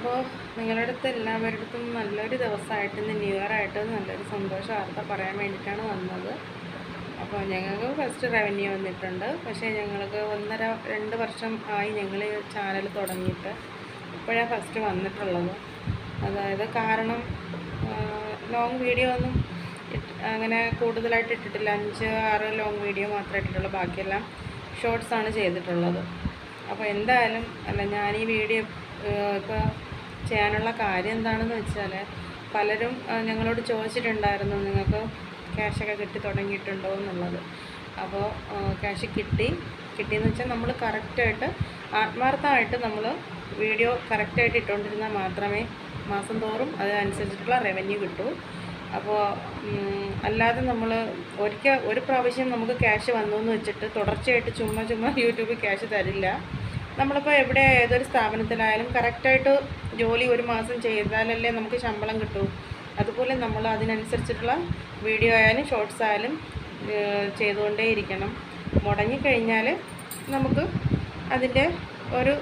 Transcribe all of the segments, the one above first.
അപ്പോൾ നിങ്ങളുടെ അടുത്ത് എല്ലാവരുടെ അടുത്തും നല്ലൊരു ദിവസമായിട്ട് ഇന്ന് ന്യൂ ഇയർ ആയിട്ട് നല്ലൊരു സന്തോഷ വാർത്ത പറയാൻ വേണ്ടിയിട്ടാണ് വന്നത്. അപ്പോൾ ഞങ്ങൾക്ക് ഫസ്റ്റ് റവന്യൂ വന്നിട്ടുണ്ട്. പക്ഷേ ഞങ്ങൾക്ക് 1.5-2 വർഷം ആയി ഞങ്ങൾ ചാനൽ തുടങ്ങിയിട്ട്. ഇപ്പോഴാണ് ഫസ്റ്റ് വന്നിട്ടുള്ളത്. അതായത് കാരണം ലോങ് വീഡിയോ ഒന്നും അങ്ങനെ കൂടുതലായിട്ട് ഇട്ടിട്ടില്ല. 5-6 ലോങ് വീഡിയോ മാത്രമേ ഇട്ടിട്ടുള്ളൂ. ബാക്കിയെല്ലാം ഷോർട്സാണ് ചെയ്തിട്ടുള്ളത്. അപ്പോൾ എന്തായാലും ഞാൻ ഈ വീഡിയോ ഇപ്പോൾ ചെയ്യാനുള്ള കാര്യം എന്താണെന്ന് വെച്ചാൽ, പലരും ഞങ്ങളോട് ചോദിച്ചിട്ടുണ്ടായിരുന്നു നിങ്ങൾക്ക് ക്യാഷൊക്കെ കിട്ടി തുടങ്ങിയിട്ടുണ്ടോ എന്നുള്ളത്. അപ്പോൾ ക്യാഷ് കിട്ടിയെന്ന് വെച്ചാൽ നമ്മൾ കറക്റ്റായിട്ട് ആത്മാർത്ഥമായിട്ട് നമ്മൾ വീഡിയോ കറക്റ്റായിട്ട് ഇട്ടുകൊണ്ടിരുന്നാൽ മാത്രമേ മാസം തോറും അതിനനുസരിച്ചിട്ടുള്ള റവന്യൂ കിട്ടൂ. അപ്പോൾ അല്ലാതെ നമ്മൾ ഒരു പ്രാവശ്യം നമുക്ക് ക്യാഷ് വന്നു എന്ന് വെച്ചിട്ട് തുടർച്ചയായിട്ട് ചുമ്മാ യൂട്യൂബിൽ ക്യാഷ് തരില്ല. നമ്മളിപ്പോൾ എവിടെ ഏതൊരു സ്ഥാപനത്തിലായാലും കറക്റ്റായിട്ട് ജോലി ഒരു മാസം ചെയ്താലല്ലേ നമുക്ക് ശമ്പളം കിട്ടൂ. അതുപോലെ നമ്മൾ അതിനനുസരിച്ചിട്ടുള്ള വീഡിയോ ആയാലും ഷോർട്സ് ആയാലും ചെയ്തുകൊണ്ടേയിരിക്കണം. മുടങ്ങിക്കഴിഞ്ഞാൽ നമുക്ക് അതിൻ്റെ ഒരു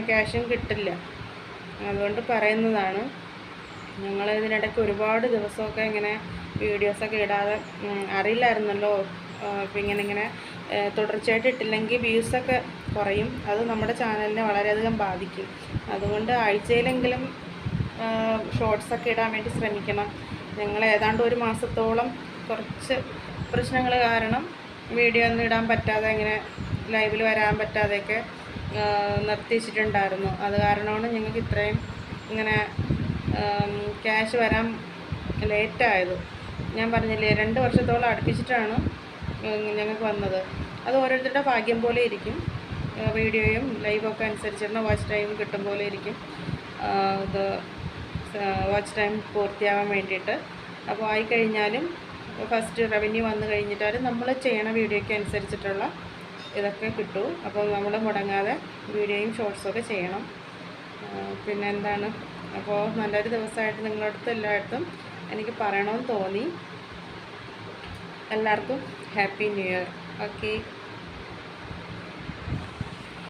ക്യാഷും കിട്ടില്ല. അതുകൊണ്ട് പറയുന്നതാണ്. ഞങ്ങൾ ഇതിനിടയ്ക്ക് ഒരുപാട് ദിവസമൊക്കെ ഇങ്ങനെ വീഡിയോസൊക്കെ ഇടാതെ അറിയില്ലായിരുന്നല്ലോ. അപ്പോൾ ഇങ്ങനെ തുടർച്ചയായിട്ട് ഇട്ടില്ലെങ്കിൽ വ്യൂസൊക്കെ കുറയും. അത് നമ്മുടെ ചാനലിനെ വളരെയധികം ബാധിക്കും. അതുകൊണ്ട് ആഴ്ചയിലെങ്കിലും ഷോർട്സൊക്കെ ഇടാൻ വേണ്ടി ശ്രമിക്കണം. ഞങ്ങൾ ഏതാണ്ട് ഒരു മാസത്തോളം കുറച്ച് പ്രശ്നങ്ങൾ കാരണം വീഡിയോ ഒന്നും ഇടാൻ പറ്റാതെ ഇങ്ങനെ ലൈവിൽ വരാൻ പറ്റാതെയൊക്കെ നിർത്തിച്ചിട്ടുണ്ടായിരുന്നു. അത് കാരണമാണ് ഞങ്ങൾക്ക് ഇത്രയും ഇങ്ങനെ ക്യാഷ് വരാൻ ലേറ്റായത്. ഞാൻ പറഞ്ഞില്ലേ, 2 വർഷത്തോളം അടുപ്പിച്ചിട്ടാണ് ഞങ്ങൾക്ക് വന്നത്. അത് ഓരോരുത്തരുടെ ഭാഗ്യം പോലെ ഇരിക്കും. വീഡിയോയും ലൈവൊക്കെ അനുസരിച്ചിരുന്ന വാച്ച് ടൈം കിട്ടും പോലെ ഇരിക്കും. ഇത് വാച്ച് ടൈം പൂർത്തിയാവാൻ വേണ്ടിയിട്ട്. അപ്പോൾ ആയിക്കഴിഞ്ഞാലും ഫസ്റ്റ് റവന്യൂ വന്നു കഴിഞ്ഞിട്ടാലും നമ്മൾ ചെയ്യണ വീഡിയോയ്ക്ക് അനുസരിച്ചിട്ടുള്ള ഇതൊക്കെ കിട്ടൂ. അപ്പോൾ നമ്മൾ മുടങ്ങാതെ വീഡിയോയും ഷോർട്സൊക്കെ ചെയ്യണം. പിന്നെ എന്താണ്, അപ്പോൾ നല്ലൊരു ദിവസമായിട്ട് നിങ്ങളുടെ അടുത്ത് എല്ലായിടത്തും എനിക്ക് പറയണമെന്ന് തോന്നി. എല്ലാവർക്കും ഹാപ്പി ന്യൂ ഇയർ. ഓക്കെ.